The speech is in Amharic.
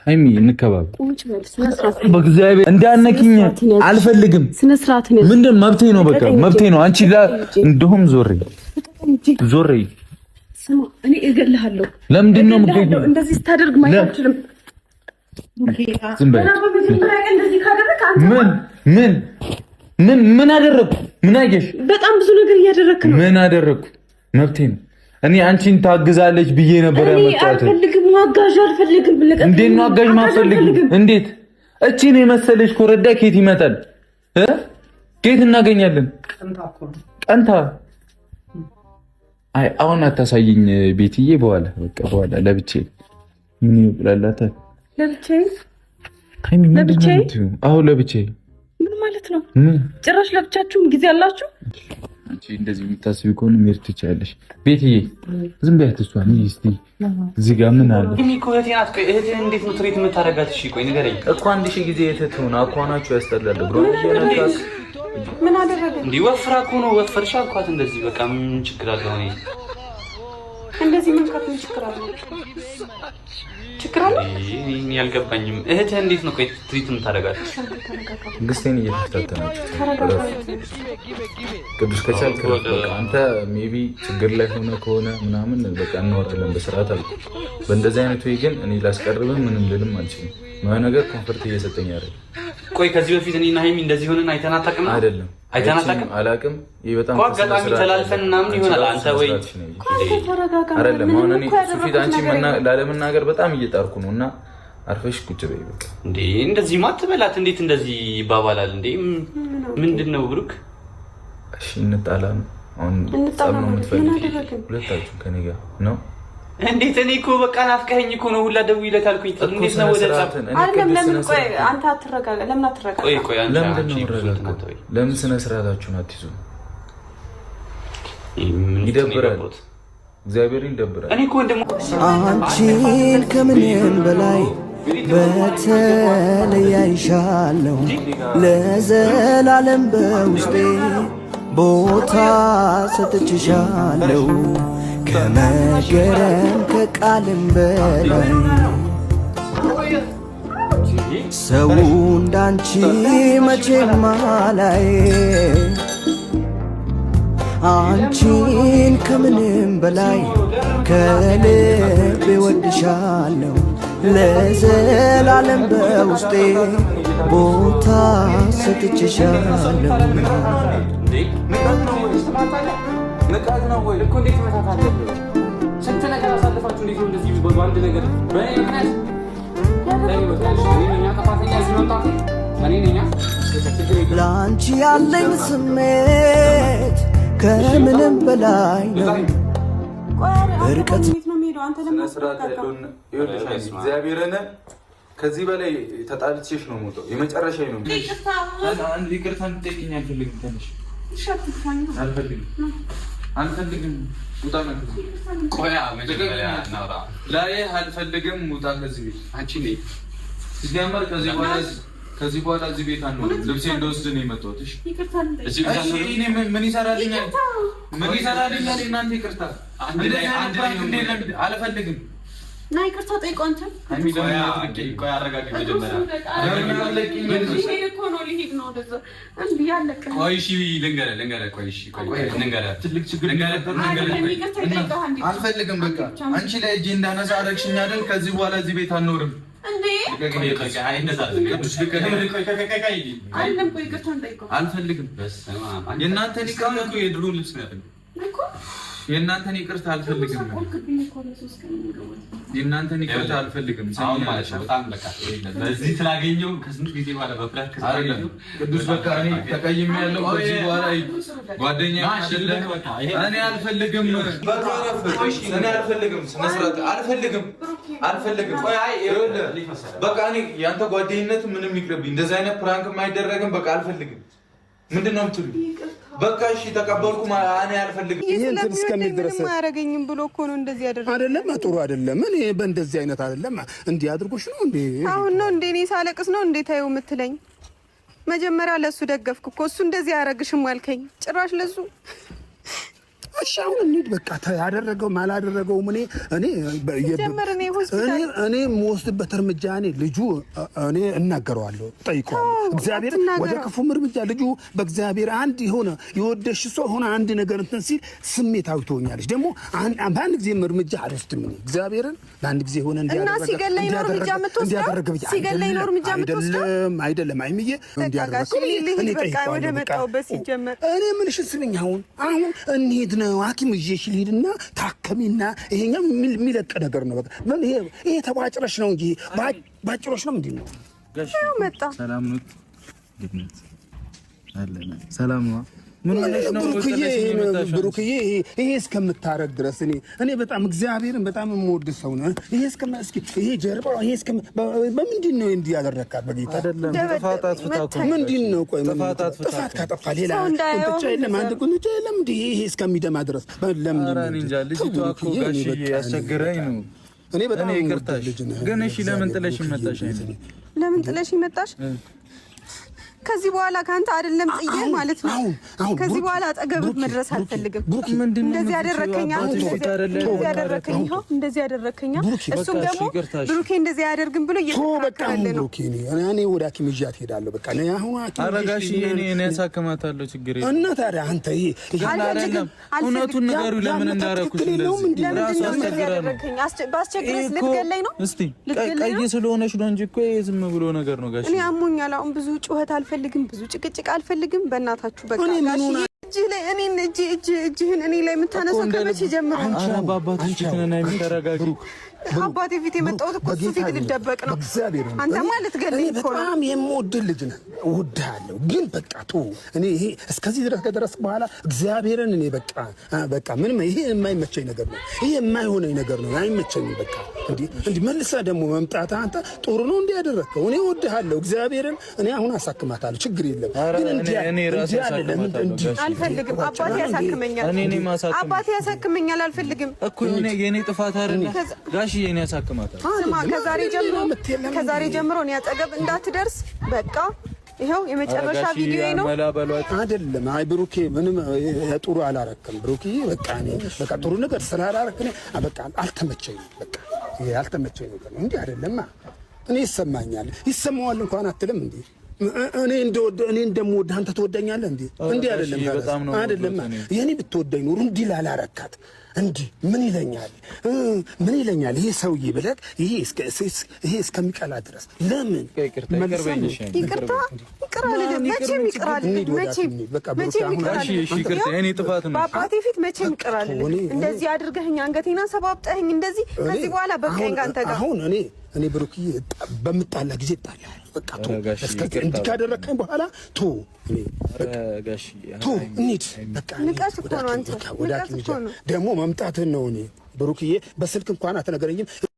ሃይሚ እንከባብ በእግዚአብሔር እንዳነኪኝ አልፈልግም። ስነ ስርዓት ነው። ምንድን መብቴ ነው፣ በቃ መብቴ ነው። አንቺ ጋር እንደውም ዞሬ ስማ፣ እኔ እገልሃለሁ። ለምንድን ነው የምትገኘው? እንደዚህ ስታደርግ ማየት አልችልም። ዝም በይ። ምን አደረኩ? ምን አየሽ? በጣም ብዙ ነገር እያደረክ ነው። ምን አደረኩ? መብቴ ነው። እኔ አንቺን ታግዛለች ብዬ ነበር ያመጣሁት። አልፈልግም፣ አጋዥ አልፈልግም። እንዴት ነው አጋዥ ማፈልግ? እንዴት እቺን የመሰለች ኮረዳ ኬት ይመጣል? ኬት እናገኛለን? ቀንታ አይ አሁን አታሳይኝ ቤትዬ። በኋላ በቃ በኋላ ለብቻዬ ምን ይብላላታ? ለብቻዬ አዎ ለብቻዬ። ምን ማለት ነው? ጭራሽ ለብቻችሁም ጊዜ አላችሁ? አንቺ እንደዚህ የምታስቢ ከሆነ መሄድ ትችያለሽ። ቤትዬ ዝም በያት። እሷን እስቲ እዚህ ጋር ምን አለ? እህቴ ናት። ቆይ እህቴን እንዴት ነው ትሪት የምታደርጋት? እሺ ቆይ ንገረኝ እኮ 1000 ጊዜ እህት ሆነ አኳናችሁ ያስጠላል። ብሮ ምን አደረገ እንዴ? ወፍራ እኮ ነው። ወፈርሻ አልኳት እንደዚህ። በቃ ምን ችግር አለው? እኔ እንደዚህ ምን ካትን ችግር አለው? እኔ አልገባኝም። እህትህ እንዴት ነው ቆይ ትሪት የምታደርጋት? ግስቴን እየተፈታተናችሁ ቅዱስ ከቻልክ በቃ አንተ ሜቢ ችግር ላይ ሆነ ከሆነ ምናምን በቃ እናወራለን በስርዓት አልኩ። በእንደዚህ አይነት ወይ ግን እኔ ላስቀርብህ ምንም ልልም አልችልም። ማይ ነገር ኮንፈርት እየሰጠኝ አይደል? ቆይ ከዚህ በፊት እኔና ሃይሚ እንደዚህ ሆነን አይተን አታውቅም? አይደለም አይተን አታውቅም? አላውቅም። ይሄ በጣም አጋጣሚ ተላልፈን ምናምን ይሆናል። አንተ ወይ አይደለም አሁን እኔ ሱፊት አንቺ ላለመናገር በጣም እየጣርኩ ነው እና አርፈሽ ቁጭ በይ በቃ። እንዴ እንደዚህ ማትበላት እንዴት እንደዚህ ይባባላል እንዴ? ምንድነው ብሩክ? እሺ እንጣላ ነው አሁን ጻም ነው የምትፈልጊ? ሁለታችሁ ከኔ ጋር ነው እንዴት? እኔ እኮ በቃ ናፍቀኸኝ እኮ ነው ሁላ ደውዬልህ አልኩኝ። እንዴት ነው ወደ ጻፍ? አይደለም ለምን ቆይ አንተ አትረጋጋ። ለምን አትረጋጋ? ቆይ አንቺ ለምን ስነ ስርዓታችሁን አትይዙ? ይደብራል። እግዚአብሔር ይደብራል። እኔ እኮ እንደሞ አንቺን ከምንም በላይ በተለይ አይሻለሁ ለዘላለም በውስጤ ቦታ ሰጥቼሻለሁ ከመገረም ከቃልም በላይ ሰው እንዳንቺ መቼም አላይ አንቺን ከምንም በላይ ከልቤ ወድሻለሁ ለዘላለም በውስጤ ቦታ ሰጥቼሻለሁ። ንቃት ነው ወይ እኮ እንዴት መታት አለብህ? ስንት ነገር አሳልፋችሁ እንዴት ነው እንደዚህ በአንድ ነገር በእኔ ምክንያት ለአንቺ ያለኝ ስሜት ከምንም በላይ ነው። በርቀት እግዚአብሔርን ከዚህ በላይ ተጣልቼሽ ነው የምወጣው። የመጨረሻ ነው። ይቅርታ እንድትጠይቂኝ አልፈልግም። ትንሽ አልፈልግም። ውጣ ነው። ቆያ መጀመሪያ እናውራ። ላይ አልፈልግም። ውጣ ከዚህ ቤት አንቺ ነኝ። ሲጀመር ከዚህ በኋላ እዚህ ቤት አንሆንም። ልብሴ እንደወስድ ነው የመጣሁት። እሺ እኔ ምን ይሰራልኛል? እናንተ ይቅርታ አልፈልግም። ናይ ይቅርታ ጠይቆ አንተ ቆይ አረጋግጥ መጀመሪያ። ቆይ እሺ ልንገርህ። ቆይ እሺ ልንገርህ። ትልቅ ችግር አልፈልግም። በቃ አንቺ ላይ እጄ እንዳነሳ አደረግሽኝ አይደል? ከዚህ በኋላ እዚህ ቤት አንኖርም። አልፈልግም። የእናንተን ይቅርታ የድሮ ልብስ ነው የእናንተን ይቅርታ አልፈልግም። የእናንተን ይቅርታ አልፈልግም። በዚህ ስላገኘው ከስንት ጊዜ በኋላ በፍላሽ አይደለም ቅዱስ በቃ እኔ ተቀይሜያለሁ። ከዚህ በኋላ ጓደኛዬ አይደለም። እኔ አልፈልግም። ስነ ስርዓት አልፈልግም። ቆይ አይ በቃ እኔ ያንተ ጓደኝነት ምንም ይቅርብኝ። እንደዚህ አይነት ፕራንክ የማይደረግም። በቃ አልፈልግም። ምንድን ነው የምትሉኝ? በቃ እሺ ተቀበልኩ። እኔ አልፈልግም። ይሄን እስከሚል ድረስ አያረገኝም ብሎ እኮ ነው እንደዚህ ያደረገው። አይደለም ጥሩ አይደለም። እኔ በእንደዚህ አይነት አይደለም እንዲህ አድርጎሽ ነው እንዴ? አሁን ነው እንዴ እኔ ሳለቅስ ነው እንዴ ታየው የምትለኝ? መጀመሪያ ለሱ ደገፍኩ እኮ እሱ እንደዚህ አያረግሽም አልከኝ። ጭራሽ ለሱ እሺ አሁን እንሂድ በቃ ያደረገውም አላደረገውም እኔ የምወስድበት እርምጃ እኔ ልጁ እኔ እናገረዋለሁ ጠይቀዋለሁ እግዚአብሔር ወደ ክፉም እርምጃ ልጁ በእግዚአብሔር አንድ የሆነ የወደሽ ሰው ሆነ አንድ ነገር እንትን ሲል ስሜታዊ ትሆኛለሽ ደግሞ በአንድ ጊዜ እርምጃ አልወስድም እኔ እግዚአብሔርን በአንድ ጊዜ ሆነ እንዲያደርግ ሲገለኝ ነው እርምጃ የምትወስደው አይደለም አይምዬ እንዲያደርግ ወደ መጣሁበት ሲጀመር እኔ ምንሽ ስልኝ አሁን እንሂድ ነው ሐኪም ይዤሽ ልሂድና ታከሚና ይሄኛው የሚለቅ ነገር ነው። በቃ ይሄ ተባጭረሽ ነው እንጂ ባጭሮሽ ነው ምንድን ነው? ጋሽ መጣ ሰላም ነው ግድነት አለና ሰላም ነው። ምን ማለት ነው? ብሩክዬ ይሄ እስከምታረግ ድረስ እኔ በጣም እግዚአብሔርን በጣም የምወድ ሰው ነው። ይሄ ይሄ ጀርባው ይሄ በምንድን ነው እንዲህ ያደረካት? በጌታ አይደለም ጥፋት አጥፍታ ምንድን ነው? ቆይ ጥፋት ካጠፋ ሌላ ቁንጫ የለም አንድ ቁንጫ የለም እንዴ? ይሄ እስከሚደማ ድረስ ለምን እንጃ። ልጅቷ እኮ ጋሽዬ ያስቸገረኝ ነው። እኔ በጣም ይቅርታሽ ግን እሺ፣ ለምን ጥለሽ መጣሽ? ለምን ጥለሽ መጣሽ? ከዚህ በኋላ ካንተ አይደለም ጥዬ ማለት ነው። ከዚህ በኋላ አጠገብህ መድረስ አልፈልግም። እንደዚህ ያደረከኛ እንደዚህ ያደረከኛ እሱም ደግሞ ብሩኬ እንደዚህ ያደርግም ብሎ እየተከራከረለ ነው። እኔ ወደ ሐኪም ይዣት ሄዳለሁ። በቃ እኔ አሁን ሐኪም አረጋሽ እኔ ያሳከማታለሁ። ችግር የለም እና ታዲያ አንተ ይሄ አይደለም እውነቱን ነገሩ ለምን እንዳረኩሽ እንደዚህ ራሱ አስቸገረኝ። ባስቸግረስ ልትገለኝ ነው። እስቲ ቀይ ስለሆነሽ ነው እንጂ እኮ ዝም ብሎ ነገር ነው ጋሽ። እኔ አሞኛል። አሁን ብዙ ጩኸት አልፈልግም፣ ብዙ ጭቅጭቅ አልፈልግም። በእናታችሁ በቃ እጅህን እኔ ላይ የምታነሳው ከመቼ ጀምሮ? አንቺ አባባትሽ ፊት ነና የሚተረጋጉ አባቴ ፊት የመጣሁት እኮ እሱ ፊት ልደበቅ ነው። አንተ ማለት ገለኝ እኮ ነው። በጣም የምወድህ ልጅ ነህ፣ እወድሃለሁ። ግን በቃ እኔ ይሄ እስከዚህ ድረስ ከደረስክ በኋላ እግዚአብሔርን እኔ በቃ ምንም ይሄ የማይመቸኝ ነገር ነው። ይሄ የማይሆነኝ ነገር ነው። አይመቸኝም። በቃ እንዲህ መልሰህ ደግሞ መምጣት አንተ ጥሩ ነው እንዲህ ያደረግከው። እኔ እወድሃለሁ እግዚአብሔርን። እኔ አሁን አሳክማታለሁ፣ ችግር የለም። ግን አልፈልግም። አባቴ ያሳክመኛል፣ አባቴ ያሳክመኛል። አልፈልግም እኮ የኔ ጥፋት አይደለም ጋሽ የኔ ያሳክማታል። ስማ ከዛሬ ጀምሮ እኔ አጠገብ እንዳትደርስ በቃ። ይሄው የመጨረሻ ቪዲዮ ነው አይደለም? አይ ብሩኬ ምንም ጥሩ አላረክም ብሩኬ። በቃ ጥሩ ነገር ስላላረክኝ በቃ አልተመቸኝም። በቃ ይሄ አልተመቸኝ ነገር ነው። እንዴ አይደለም እኔ ይሰማዋል እንኳን አትልም እንዴ? እኔ እንደምወድህ አንተ ትወደኛለህ እንዴ? እንዴ አይደለም የኔ ብትወደኝ ኑሮ እንዲህ ላላረካት እንዲህ ምን ይለኛል ይሄ ሰውዬ ብለህ ይሄ እስከሚቀላ ድረስ ለምን በአባቴ ፊት መቼም ይቅር አልልም። እንደዚህ አድርገህኝ አንገቴና ሰባብጠህኝ እንደዚህ ከዚህ በኋላ በቃኝ ካንተ ጋር አሁን እኔ ብሩክዬ በምጣላ ጊዜ እጣላለሁ። በቃ እንዲህ ካደረግከኝ በኋላ እንሂድ በቃ። ንቀት እኮ ነው አንተ፣ ንቀት እኮ ነው ደግሞ መምጣትህን ነው። እኔ ብሩክዬ በስልክ እንኳን አትነግረኝም።